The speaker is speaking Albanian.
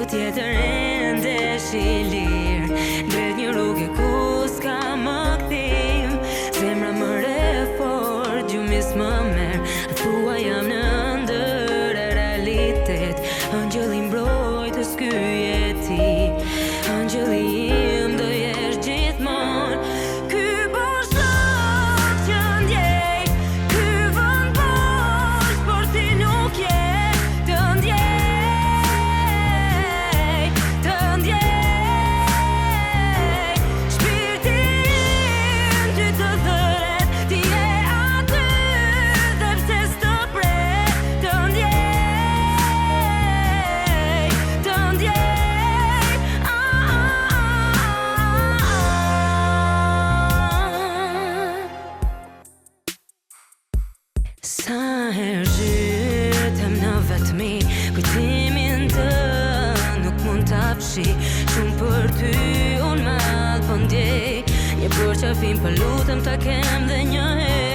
tjetër ende shi lirë, drejt një rrugë ku s'ka më kthim. Zemra më re fort, gjumis më merë, thua jam në ndër e realitet. Angjëlli mbrojtës ky je ti, angjëlli im do jesh gjithmonë. Ky boshllok që ndjej, ky vend bosh, por ti nuk je. Të ndjej, shpirti im ty të dhëret, ti je aty dhe pse s'të pret. Të ndjej, sa herë zhytem në vetmi, kujtimin të nuk mund t'a fshi. Shumë për ty unë mall po ndjej, një përqafim po lutem ta kem dhe një herë.